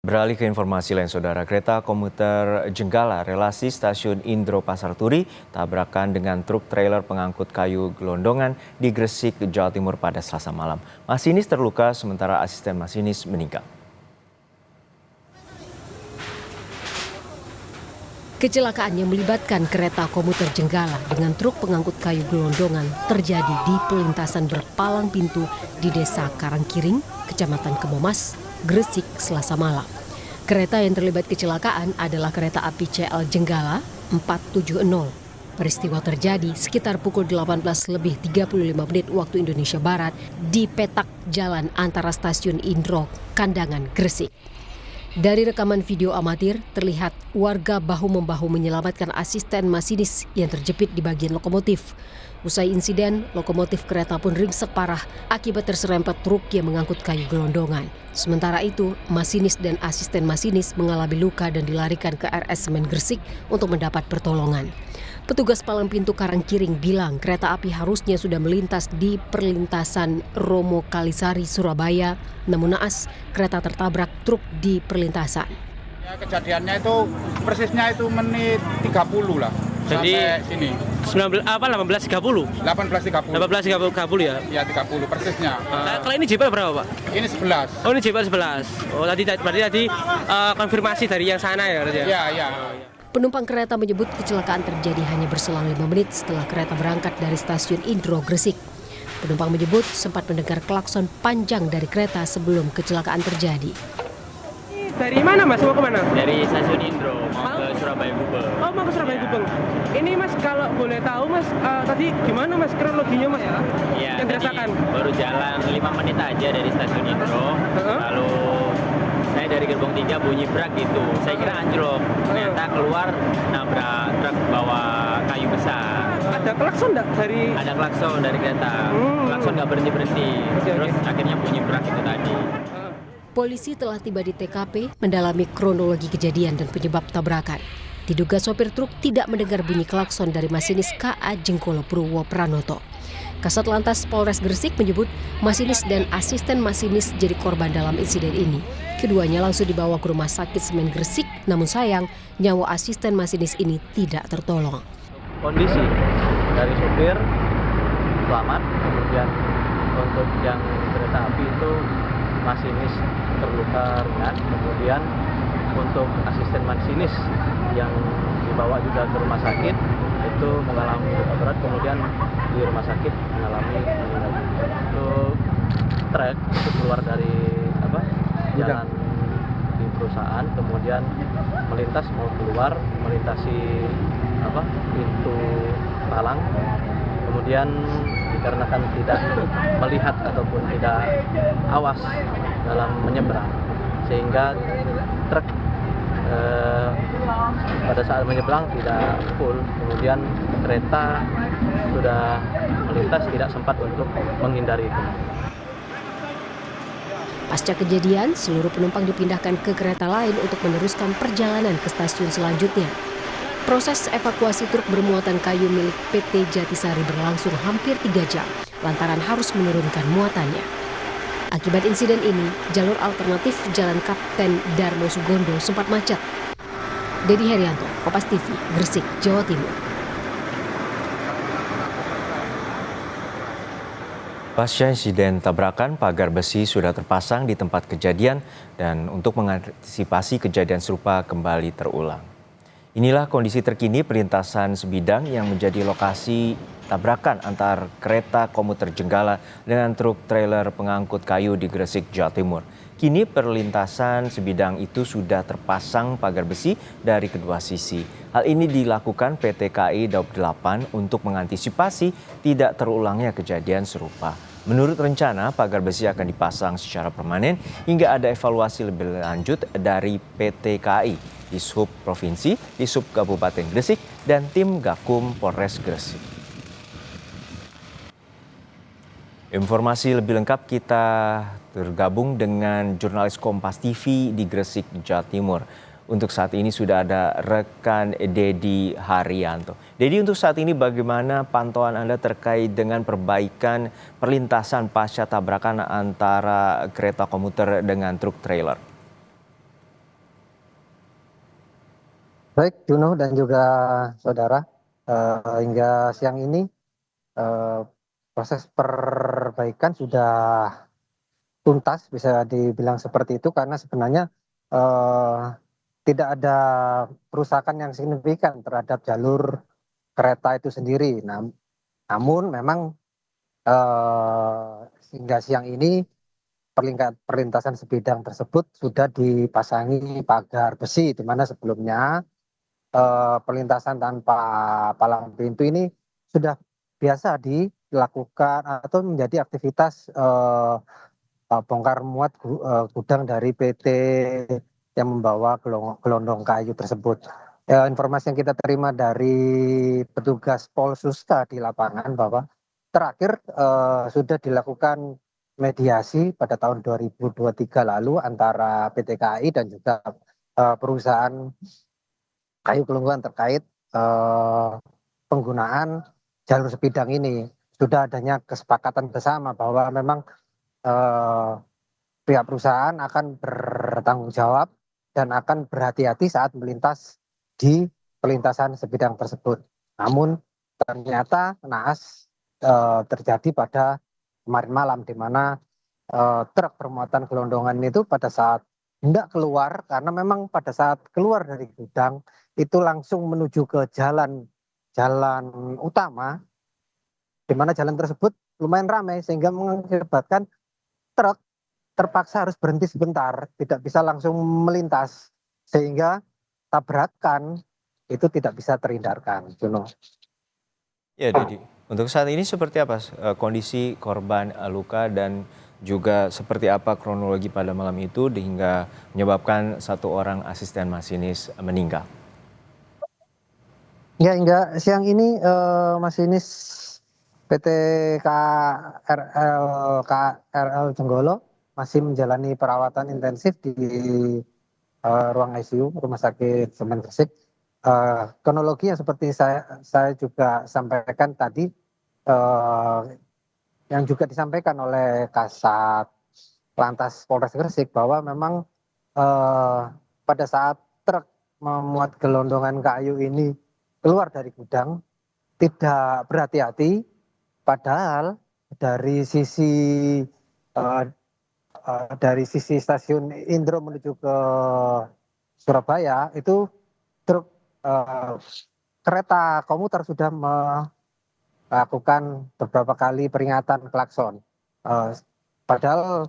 Beralih ke informasi lain, Saudara. Kereta komuter Jenggala relasi stasiun Indro Pasar Turi tabrakan dengan truk trailer pengangkut kayu gelondongan di Gresik, Jawa Timur pada Selasa malam. Masinis terluka sementara asisten masinis meninggal. Kecelakaan yang melibatkan kereta komuter Jenggala dengan truk pengangkut kayu gelondongan terjadi di pelintasan berpalang pintu di Desa Karangkiring, Kecamatan Kemomas, Gresik, Selasa malam. Kereta yang terlibat kecelakaan adalah kereta api CL Jenggala 470. Peristiwa terjadi sekitar pukul 18:35 waktu Indonesia Barat di petak jalan antara stasiun Indro, Kandangan, Gresik. Dari rekaman video amatir, terlihat warga bahu-membahu menyelamatkan asisten masinis yang terjepit di bagian lokomotif. Usai insiden, lokomotif kereta pun ringsek parah akibat terserempet truk yang mengangkut kayu gelondongan. Sementara itu, masinis dan asisten masinis mengalami luka dan dilarikan ke RS Semen Gresik untuk mendapat pertolongan. Petugas palang pintu Karangkiring bilang kereta api harusnya sudah melintas di perlintasan Romo Kalisari, Surabaya. Namun naas, kereta tertabrak truk di perlintasan. Ya, kejadiannya itu persisnya itu menit 30 lah. Jadi sampai sini. 18.30? 18.30 ya? Ya 30 persisnya. Kalau ini JPL berapa, Pak? Ini 11. Oh, ini JPL 11. Oh, berarti tadi konfirmasi dari yang sana ya? Iya. Penumpang kereta menyebut kecelakaan terjadi hanya berselang 5 menit setelah kereta berangkat dari stasiun Indro, Gresik. Penumpang menyebut sempat mendengar klakson panjang dari kereta sebelum kecelakaan terjadi. Dari mana, Mas? Mau ke mana? Dari stasiun Indro, mau ke Surabaya Gubeng. Oh, mau ke Surabaya Gubeng. Ini, Mas, kalau boleh tahu, Mas, tadi gimana, Mas, kronologinya, Mas? Iya, yang dirasakan? Baru jalan 5 menit aja dari stasiun Indro. Lalu saya dari gerbong 3 bunyi brak gitu. Saya kira anjlok. Ternyata keluar nabrak truk bawa kayu besar. Ada klakson enggak dari? Ada klakson dari kereta. Klakson nggak berhenti. Terus akhirnya bunyi brak itu tadi. Polisi telah tiba di TKP mendalami kronologi kejadian dan penyebab tabrakan. Diduga sopir truk tidak mendengar bunyi klakson dari masinis KA Jengkolo Purwo Pranoto. Kasat Lantas Polres Gresik menyebut masinis dan asisten masinis jadi korban dalam insiden ini. Keduanya langsung dibawa ke Rumah Sakit Semen Gresik, namun sayang nyawa asisten masinis ini tidak tertolong. Kondisi dari sopir selamat, kemudian untuk yang kereta api itu masinis terluka ringan, kemudian untuk asisten masinis yang dibawa juga ke rumah sakit itu mengalami luka berat, kemudian di rumah sakit mengalami meninggal. Untuk truk itu keluar dari jalan di perusahaan, kemudian melintas mau keluar melintasi pintu palang, kemudian dikarenakan tidak melihat ataupun tidak awas dalam menyeberang, sehingga truk pada saat menyeberang tidak full, kemudian kereta sudah melintas tidak sempat untuk menghindari itu. Pasca kejadian, seluruh penumpang dipindahkan ke kereta lain untuk meneruskan perjalanan ke stasiun selanjutnya. Proses evakuasi truk bermuatan kayu milik PT Jatisari berlangsung hampir 3 jam, lantaran harus menurunkan muatannya. Akibat insiden ini, jalur alternatif Jalan Kapten Darmo Sugondo sempat macet. Dedi Herianto, Kompas TV, Gresik, Jawa Timur. Pasca insiden tabrakan, pagar besi sudah terpasang di tempat kejadian dan untuk mengantisipasi kejadian serupa kembali terulang. Inilah kondisi terkini perlintasan sebidang yang menjadi lokasi tabrakan antar kereta komuter Jenggala dengan truk trailer pengangkut kayu di Gresik, Jawa Timur. Kini perlintasan sebidang itu sudah terpasang pagar besi dari kedua sisi. Hal ini dilakukan PT KAI Daob 8 untuk mengantisipasi tidak terulangnya kejadian serupa. Menurut rencana, pagar besi akan dipasang secara permanen hingga ada evaluasi lebih lanjut dari PT KAI, Dishub Provinsi, Dishub Kabupaten Gresik, dan tim Gakum Polres Gresik. Informasi lebih lengkap kita tergabung dengan jurnalis Kompas TV di Gresik, Jawa Timur. Untuk saat ini sudah ada rekan Dedi Haryanto. Dedi, untuk saat ini bagaimana pantauan Anda terkait dengan perbaikan perlintasan pasca tabrakan antara kereta komuter dengan truk trailer? Baik, Juno dan juga saudara, hingga siang ini eh, proses perbaikan sudah tuntas, bisa dibilang seperti itu, karena sebenarnya eh, tidak ada kerusakan yang signifikan terhadap jalur kereta itu sendiri. Namun memang hingga siang ini perlintasan sebidang tersebut sudah dipasangi pagar besi, di mana sebelumnya perlintasan tanpa palang pintu ini sudah biasa dilakukan atau menjadi aktivitas bongkar muat gudang dari PT yang membawa gelondong kayu tersebut. Informasi yang kita terima dari petugas Polsuska di lapangan bahwa terakhir sudah dilakukan mediasi pada tahun 2023 lalu antara PT KAI dan juga perusahaan kayu gelondongan terkait penggunaan jalur sebidang ini. Sudah adanya kesepakatan bersama bahwa memang pihak perusahaan akan bertanggung jawab dan akan berhati-hati saat melintas di perlintasan sebidang tersebut. Namun ternyata naas terjadi pada kemarin malam, di mana truk bermuatan gelondongan itu pada saat hendak keluar, karena memang pada saat keluar dari gudang itu langsung menuju ke jalan utama, di mana jalan tersebut lumayan ramai sehingga mengakibatkan truk terpaksa harus berhenti sebentar, tidak bisa langsung melintas, sehingga tabrakan itu tidak bisa terhindarkan. Juno. Ya, Dedi. Untuk saat ini seperti apa kondisi korban luka dan juga seperti apa kronologi pada malam itu hingga menyebabkan satu orang asisten masinis meninggal? Ya, hingga siang ini masinis PT KRL Jenggolo masih menjalani perawatan intensif di ruang ICU Rumah Sakit Semen Gresik. Kronologi yang seperti saya juga sampaikan tadi, yang juga disampaikan oleh Kasat Lantas Polres Gresik, bahwa memang pada saat truk memuat gelondongan kayu ini keluar dari gudang tidak berhati-hati, padahal dari sisi stasiun Indro menuju ke Surabaya itu truk kereta komuter sudah melakukan beberapa kali peringatan klakson. Padahal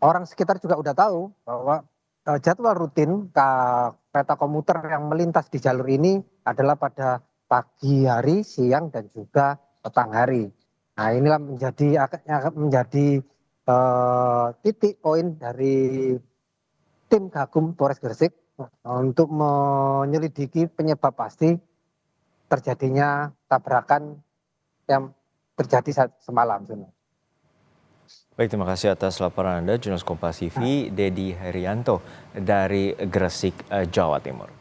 orang sekitar juga udah tahu bahwa jadwal rutin kereta komuter yang melintas di jalur ini adalah pada pagi hari, siang, dan juga petang hari. Nah, inilah akan menjadi titik poin dari tim Gakum Polres Gresik untuk menyelidiki penyebab pasti terjadinya tabrakan yang terjadi semalam. Baik, terima kasih atas laporan Anda, jurnalis Kompas TV, Dedi Herianto dari Gresik, Jawa Timur.